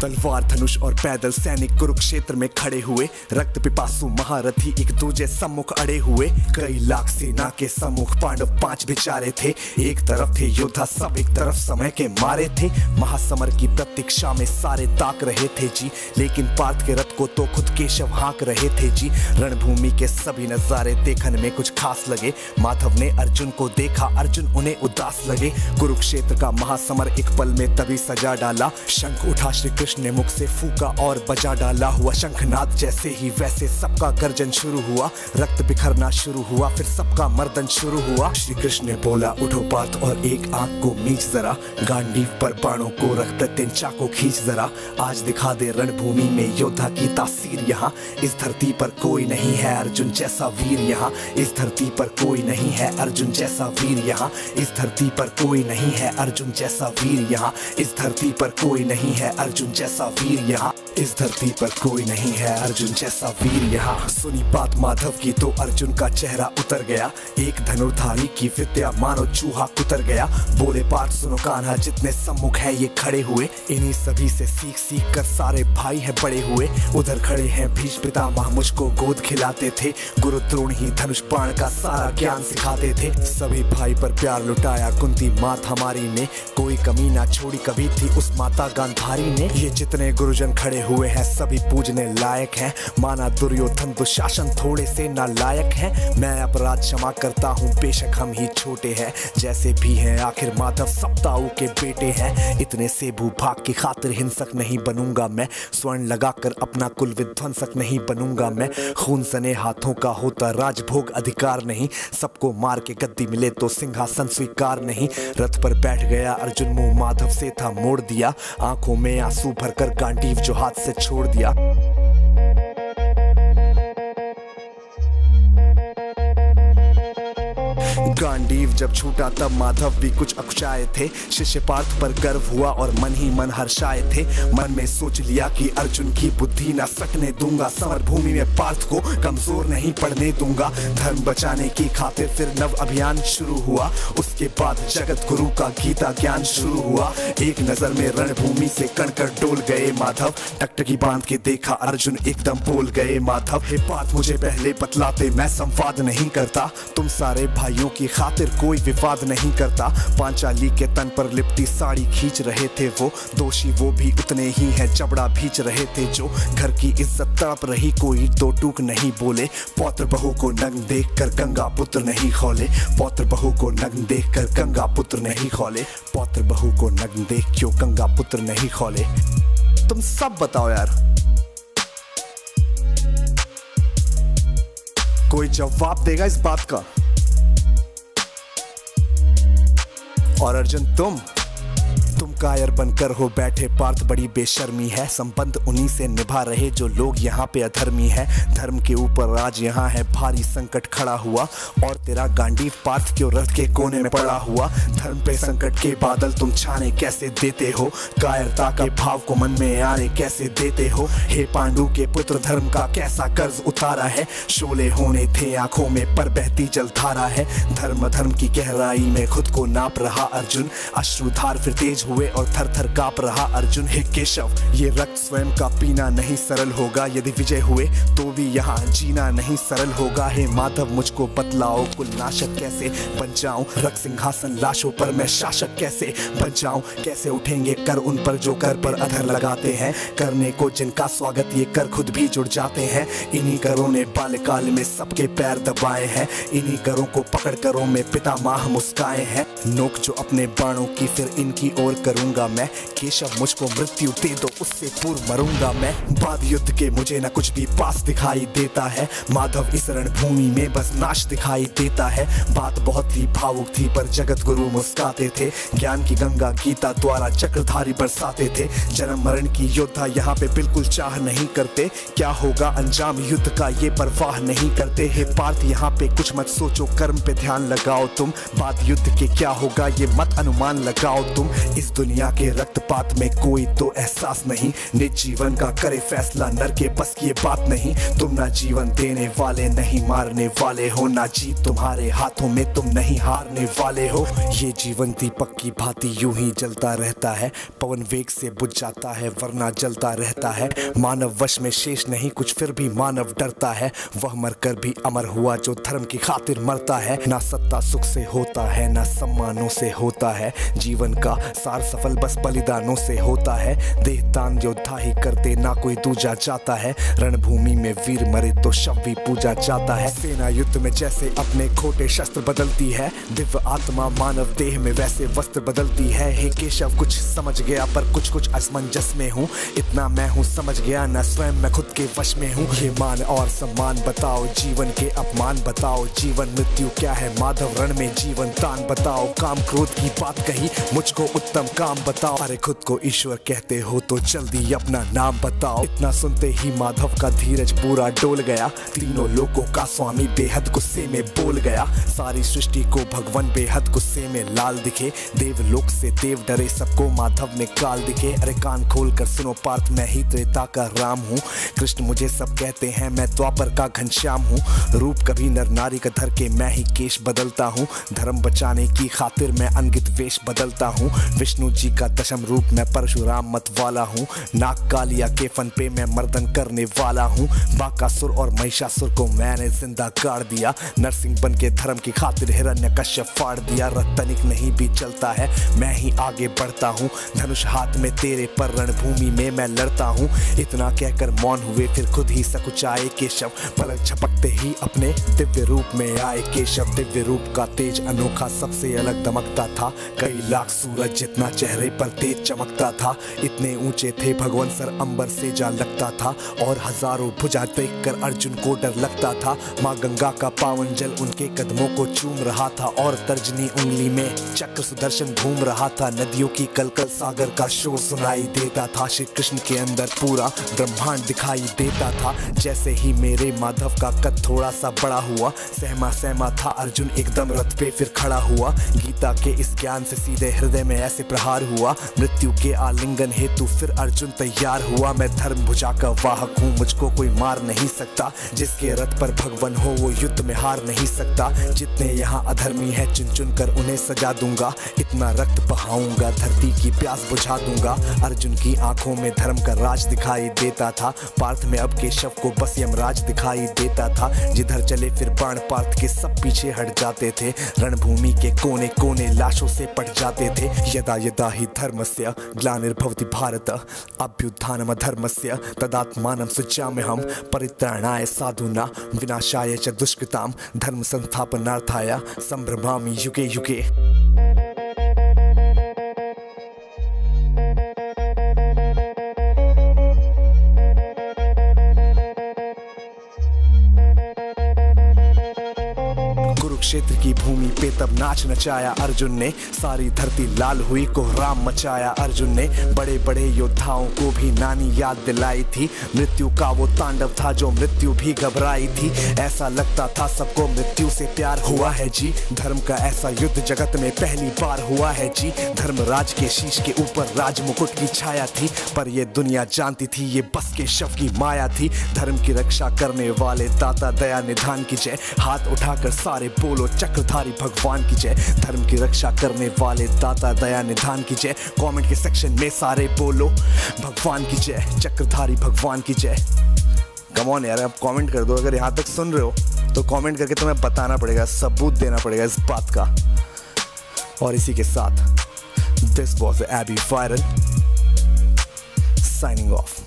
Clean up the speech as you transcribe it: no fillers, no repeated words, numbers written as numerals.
तलवार धनुष और पैदल सैनिक कुरुक्षेत्र में खड़े हुए। रक्त पिपासु महारथी एक दूजे सम्मुख अड़े हुए। कई लाख सेना के सम्मुख पांडव 5 बेचारे थे। एक तरफ थे योद्धा सब, एक तरफ समय के मारे थे। महासमर की प्रतीक्षा में सारे ताक रहे थे जी, लेकिन पार्थ के रथ को तो खुद केशव हाँक रहे थे जी। रणभूमि के सभी नजारे देखने में कुछ खास लगे। माधव ने अर्जुन को देखा, अर्जुन उन्हें उदास लगे। कुरुक्षेत्र का महासमर एक पल में तभी सजा डाला। शंख उठा श्री कृष्ण ने मुख से फूका और बजा डाला। हुआ शंखनाद जैसे ही वैसे सबका गर्जन शुरू हुआ। रक्त बिखरना शुरू हुआ, फिर सबका मर्दन शुरू हुआ। श्री कृष्ण ने बोला उठो पार्थ और एक आंख को मीच जरा। गांडीव पर बाणों को रख प्रत्यंचा को खींच जरा। आज दिखा दे रणभूमि में योद्धा की तासीर यहाँ। इस धरती पर कोई नहीं है अर्जुन जैसा वीर यहाँ। इस धरती पर कोई नहीं है अर्जुन जैसा वीर यहाँ। इस धरती पर कोई नहीं है अर्जुन जैसा वीर यहाँ। इस धरती पर कोई नहीं है अर्जुन जैसा वीर यहाँ। इस धरती पर कोई नहीं है अर्जुन जैसा वीर यहाँ। सुनी बात माधव की तो अर्जुन का चेहरा उतर गया। एक धनुर्धारी की विद्या मानो चूहा कुतर गया। बोले पार्थ सुनो कान्हा, जितने सम्मुख है ये खड़े हुए। इन्हीं सभी से सीख सीख कर सारे भाई है बड़े हुए। उधर खड़े हैं भीष्म पितामह, मुझको गोद खिलाते थे। गुरु द्रोण ही धनुष बाण का सारा ज्ञान सिखाते थे। सभी भाई पर प्यार लुटाया कुंती मात हमारी ने। कोई कमी ना छोड़ी कभी थी उस माता गांधारी ने। ये जितने गुरुजन खड़े हुए हैं सभी पूजने लायक हैं। माना दुर्योधन दुशासन थोड़े से नालायक हैं। मैं अपराध क्षमा करता हूँ बेशक हम ही छोटे हैं। जैसे भी हैं आखिर माधव सप्ताऊ के बेटे हैं। इतने से भूभाग की खातिर हिंसक नहीं बनूंगा मैं। स्वर्ण लगाकर अपना कुल विध्वंसक नहीं बनूंगा मैं। खून सने हाथों का होता राजभोग अधिकार नहीं। सबको मार के गद्दी मिले तो सिंहासन स्वीकार नहीं। रथ पर बैठ गया अर्जुन, मुंह माधव से था मोड़ दिया। आंखों में आंसू भरकर गांडीव जो हाथ से छोड़ दिया। गांडीव जब छूटा तब माधव भी कुछ अकुचाए थे। शिष्य पार्थ पर गर्व हुआ और मन ही मन हर्षाए थे। मन में सोच लिया कि अर्जुन की बुद्धि ना सकने दूंगा। समर भूमि में पार्थ को कमजोर नहीं पड़ने दूंगा। धर्म बचाने की खातिर फिर नव अभियान शुरू हुआ। उसके बाद जगत गुरु का गीता ज्ञान शुरू हुआ। एक नजर में रणभूमि से कणकर डोल गए माधव। टकटकी बांध के देखा अर्जुन एकदम बोल गए माधव। हे पार्थ मुझे पहले बतलाते, मैं संवाद नहीं करता। तुम सारे भाइयों की खातिर कोई विवाद नहीं करता। पांचाली के तन पर लिपटी साड़ी खींच रहे थे वो। दोषी वो भी उतने ही हैं, चबड़ा भींच रहे थे जो। घर की इज्जत तड़प रही, कोई दो टूक नहीं बोले। पौत्र बहू को नग्न देख कर गंगा पुत्र नहीं खोले। पौत्र बहू को नग्न देख कर गंगा पुत्र नहीं खोले। पौत्र बहू को नग्न देख क्यों गंगा पुत्र नहीं खोले। तुम सब बताओ यार, कोई जवाब देगा इस बात का? और अर्जुन तुम कायर बनकर हो बैठे पार्थ, बड़ी बेशर्मी है। संबंध उन्हीं से निभा रहे जो लोग यहाँ पे अधर्मी है। धर्म के ऊपर आज यहाँ है भारी संकट खड़ा हुआ। और तेरा गांडीव पार्थ क्यों रथ के कोने में पड़ा हुआ। धर्म पे संकट के बादल तुम छाने कैसे देते हो। कायरता के भाव को मन में आने कैसे देते हो। हे पांडु के पुत्र धर्म का कैसा कर्ज उतारा है। शोले होने थे आंखों में पर बहती जलधारा है। धर्म धर्म की गहराई में खुद को नाप रहा अर्जुन। अश्रुधार फिर तेज हुए और थर थर कांप रहा अर्जुन। हे केशव ये रक्त स्वयं का पीना नहीं सरल होगा। यदि विजय हुए तो भी यहाँ जीना नहीं सरल होगा। हे माधव मुझको बतलाओ कुल नाशक कैसे बन जाऊं। रक्त सिंहासन लाशों पर मैं शासक कैसे बन जाऊं। कैसे उठेंगे कर उन पर जो कर पर अधर लगाते हैं। करने को जिनका स्वागत ये कर खुद भी जुड़ जाते हैं। इन्हीं करों ने बाल्यकाल में सबके पैर दबाए हैं। इन्हीं करों को पकड़ करों में पितामह मुस्काए हैं। नोक जो अपने बाणों की फिर इनकी ओर करूंगा मैं। केशव मुझको मृत्यु दे दो उससे पूर्व मरूंगा मैं। बाद युद्ध के मुझे न कुछ भी पास दिखाई देता है। माधव इस रणभूमि में बस नाश दिखाई देता है। बात बहुत ही भावुक थी पर जगत गुरु मुस्काते थे। ज्ञान की गंगा गीता द्वारा चक्रधारी बरसाते थे। जन्म मरण की योद्धा यहाँ पे बिल्कुल चाह नहीं करते। क्या होगा अंजाम युद्ध का ये परवाह नहीं करते। हे पार्थ यहाँ पे कुछ मत सोचो, कर्म पे ध्यान लगाओ तुम। बाद युद्ध के क्या होगा ये मत अनुमान लगाओ तुम। इस दुनिया दुनिया के रक्तपात में कोई तो एहसास नहीं, निज जीवन का करे फैसला नर के बस की ये बात नहीं। तुम ना जीवन देने वाले नहीं मारने वाले हो, ना जीत तुम्हारे हाथों में तुम नहीं हारने वाले हो। ये जीवन दीपक की भांति यूं ही जलता रहता है, पवन वेग से बुझ जाता है वरना जलता रहता है। मानव वश में शेष नहीं कुछ फिर भी मानव डरता है, वह मरकर भी अमर हुआ जो धर्म की खातिर मरता है। ना सत्ता सुख से होता है ना सम्मानों से होता है, जीवन का सार सफल बस बलिदानों से होता है। देह दान योद्धा ही करते ना कोई दूजा जाता है, रणभूमि में वीर मरे तो शव भी पूजा जाता है। सेना युद्ध में जैसे अपने खोटे शस्त्र बदलती है, दिव्य आत्मा मानव देह में वैसे वस्त्र बदलती है। हे केशव कुछ समझ गया पर कुछ कुछ असमंजस में हूँ, इतना मैं हूँ समझ गया ना स्वयं मैं खुद के वश में हूँ। ये मान और सम्मान बताओ, जीवन के अपमान बताओ, जीवन मृत्यु क्या है माधव रण में जीवन दान बताओ। काम क्रोध की बात कही मुझको उत्तम काम बताओ, अरे खुद को ईश्वर कहते हो तो जल्दी अपना नाम बताओ। इतना सुनते ही माधव का धीरज पूरा डोल गया, तीनों लोगों का स्वामी बेहद गुस्से में बोल गया। सारी सृष्टि को भगवान बेहद गुस्से में लाल दिखे, देवलोक से देव डरे सबको माधव में काल दिखे। अरे कान खोल कर सुनो पार्थ मैं ही त्रेता का राम हूँ, कृष्ण मुझे सब कहते हैं मैं द्वापर का घनश्याम हूँ। रूप कभी नर नारी का धर के मैं ही केश बदलता हूँ, धर्म बचाने की खातिर मैं अनगित वेश बदलता हूँ। विष्णु जी का दशम रूप मैं परशुराम मत वाला हूँ, नाग कालिया के फन पे मैं मर्दन करने वाला हूँ। बाकासुर और महिषासुर को मैंने जिंदा गाड़ दिया, नरसिंह बन के धर्म की खातिर हिरण्यकश्यप फाड़ दिया। रतनिक नहीं भी चलता है मैं ही आगे बढ़ता हूँ, धनुष हाथ में तेरे पर रणभूमि में मैं लड़ता हूँ। इतना कहकर मौन हुए फिर खुद ही सकुचाए केशव, पलक झपकते ही अपने दिव्य रूप में आए केशव। दिव्य रूप का तेज अनोखा सबसे अलग दमकता था, कई लाख सूरज जितना चेहरे पर तेज चमकता था। इतने ऊंचे थे भगवान सर अंबर से जा लगता था, और हजारों भुजा देखकर अर्जुन को डर लगता था। माँ गंगा का पावन जल उनके कदमों को चूम रहा था, और तर्जनी उंगली में चक्र सुदर्शन घूम रहा था। नदियों की कलकल सागर का शोर सुनाई देता था, श्री कृष्ण के अंदर पूरा ब्रह्मांड दिखाई देता था। जैसे ही मेरे माधव का कद थोड़ा सा बड़ा हुआ, सहमा सहमा था अर्जुन एकदम रथ पे फिर खड़ा हुआ। गीता के इस ज्ञान से सीधे हृदय में ऐसे प्रहार हुआ, मृत्यु के आलिंगन हेतु फिर अर्जुन तैयार हुआ। मैं धर्म भुजा का वाहक हूँ, मुझको कोई मार नहीं सकता, जिसके रथ पर भगवान हो वो युद्ध में हार नहीं सकता। जितने यहाँ अधर्मी है चुन चुन कर उन्हें सजा दूंगा, इतना रक्त बहाऊंगा धरती की प्यास बुझा दूंगा। अर्जुन की आंखों में धर्म का राज दिखाई देता था, पार्थ में अब केशव को बस यमराज दिखाई देता था। जिधर चले फिर बाण पार्थ के सब पीछे हट जाते थे, रणभूमि के कोने कोने लाशों से पट जाते थे। यदा यदा ही धर्मस्य ग्लानिर्भवति भारत अभ्युत्थानम धर्मस्य तदात्मानं सृजाम्यहं परित्राणाय साधूनां विनाशाय च दुष्कृतां धर्म संस्थापनार्थाय संभ्रमामि युगे युगे। कुरुक्षेत्र की भूमि पे तब नाच नचाया अर्जुन ने, सारी धरती लाल हुई कोहराम मचाया अर्जुन ने। बड़े बड़े योद्धाओं को भी नानी याद दिलाई थी, मृत्यु का वो तांडव था जो मृत्यु भी घबराई थी। ऐसा लगता था सबको मृत्यु से प्यार हुआ है जी, धर्म का ऐसा युद्ध जगत में पहली बार हुआ है जी। धर्मराज के शीश के ऊपर राज मुकुट की छाया थी, पर ये दुनिया जानती थी ये बस के शव की माया थी। धर्म की रक्षा करने वाले दाता दया निधान की जय, हाथ उठाकर सारे बोलो चक्रधारी भगवान की जय। धर्म की रक्षा करने वाले दाता दया निधान की जय, कमेंट के सेक्शन में सारे बोलो भगवान की जय, चक्रधारी भगवान की जय। कम ऑन यार, आप कमेंट कर दो, अगर यहाँ तक सुन रहे हो तो कमेंट करके तुम्हें बताना पड़ेगा, सबूत देना पड़ेगा इस बात का। और इसी के साथ this was AB viral signing of.